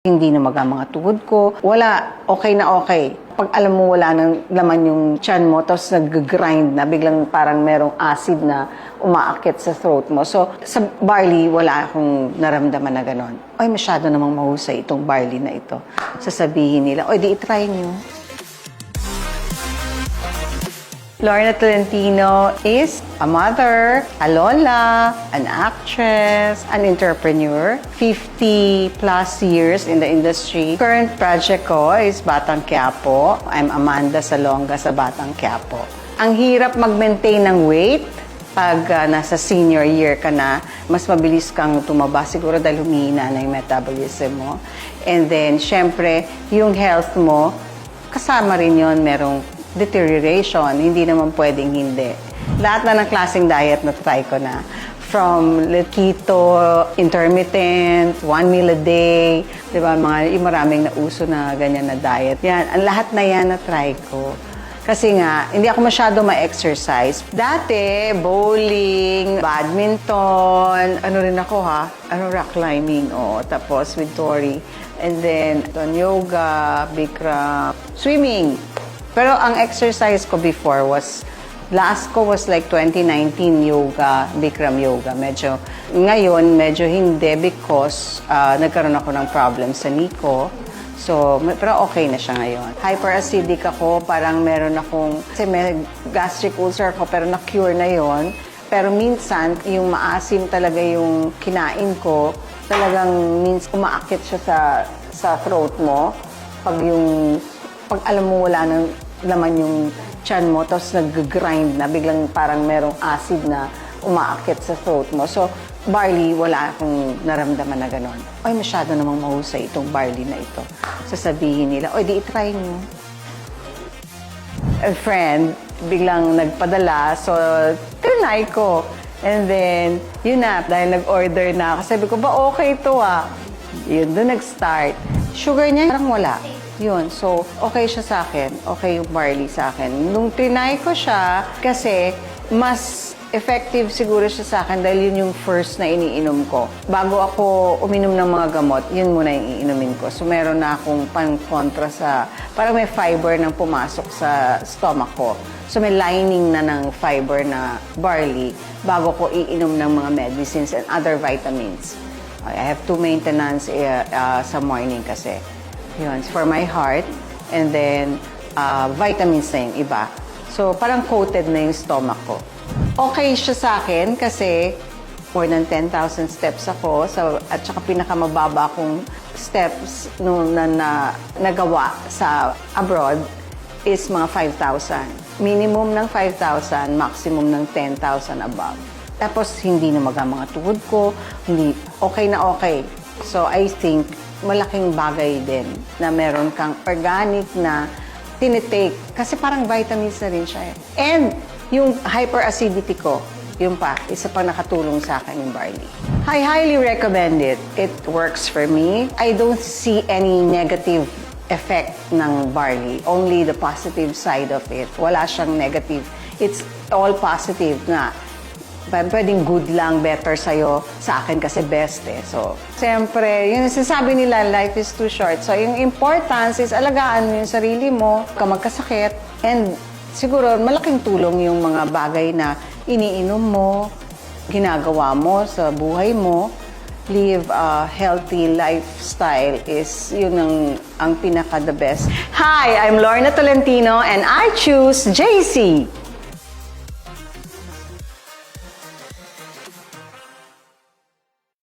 Hindi na mga tuhod ko. Wala, okay na okay. Pag alam mo wala nang laman yung tiyan mo, tapos nag-grind na, biglang parang merong acid na umaakit sa throat mo. So, sa barley, wala akong naramdaman na ganon. Ay, masyado namang mahusay itong barley na ito. Sasabihin nila, oy, di itry nyo. Lorna Tolentino is a mother, a lola, an actress, an entrepreneur, 50 plus years in the industry. Current project ko is Batang Quiapo. I'm Amanda Salonga sa Batang Quiapo. Ang hirap mag-maintain ng weight pag nasa senior year ka na, mas mabilis kang tumaba siguro dahil humihina na yung metabolism mo. And then, syempre, yung health mo, kasama rin yun, merong deterioration, hindi naman pwedeng hindi. Lahat na ng klaseng diet na try ko na. From keto, intermittent, 1 meal a day, di ba, maraming nauso na ganyan na diet. Yan, ang lahat na yan na try ko. Kasi nga, hindi ako masyado ma-exercise. Dati, bowling, badminton, ano rin ako rock climbing, tapos with Tori. And then, yoga, Bikram, swimming. Pero ang exercise ko before last ko was like 2019 yoga, Bikram yoga. Ngayon, medyo hindi because nagkaroon ako ng problem sa Nico. So, pero okay na siya ngayon. Hyperacidic ako, parang meron akong, kasi may gastric ulcer ako, pero na-cure na yon. Pero minsan, yung maasim talaga yung kinain ko, talagang umaakit siya sa throat mo. Pag alam mo wala nang laman yung tiyan mo, tapos nag-grind na, biglang parang merong acid na umaakit sa throat mo. So, barley, wala akong naramdaman na ganon. Ay, masyado namang mahusay itong barley na ito. Sasabihin nila, oy, di itry nyo. A friend, biglang nagpadala, so trinay ko. And then, yun na, dahil nag-order na ako, sabi ko, ba okay ito Yun, doon nag-start. Sugar niya, parang wala. Yun, so okay siya sa akin. Okay yung barley sa akin. Nung trinay ko siya, kasi mas effective siguro siya sa akin dahil yun yung first na iniinom ko. Bago ako uminom ng mga gamot, yun muna yung iinumin ko. So meron na akong pang-kontra parang may fiber nang pumasok sa stomach ko. So may lining na ng fiber na barley bago ko iinom ng mga medicines and other vitamins. I have 2 maintenance sa morning kasi. Yun, for my heart, and then vitamins na yung iba. So, parang coated na yung stomach ko. Okay siya sa akin kasi more than 10,000 steps ako. At saka pinakamababa kong steps na nagawa sa abroad is mga 5,000. Minimum ng 5,000, maximum ng 10,000 above. Tapos, hindi na mga tuhod ko, hindi okay na okay. So, I think, malaking bagay din na meron kang organic na tinitake. Kasi parang vitamins na rin siya. And yung hyperacidity ko, yung isa pa nakatulong sa akin yung barley. I highly recommend it. It works for me. I don't see any negative effect ng barley. Only the positive side of it. Wala siyang negative. It's all positive na. Pwedeng good lang, better sa'yo, sa akin kasi best So, siyempre, yung sinasabi nila, life is too short. So, yung importance is alagaan mo yung sarili mo, ka magkasakit, and siguro malaking tulong yung mga bagay na iniinom mo, ginagawa mo sa buhay mo. Live a healthy lifestyle is yun ang pinaka-the best. Hi, I'm Lorna Tolentino and I choose JC.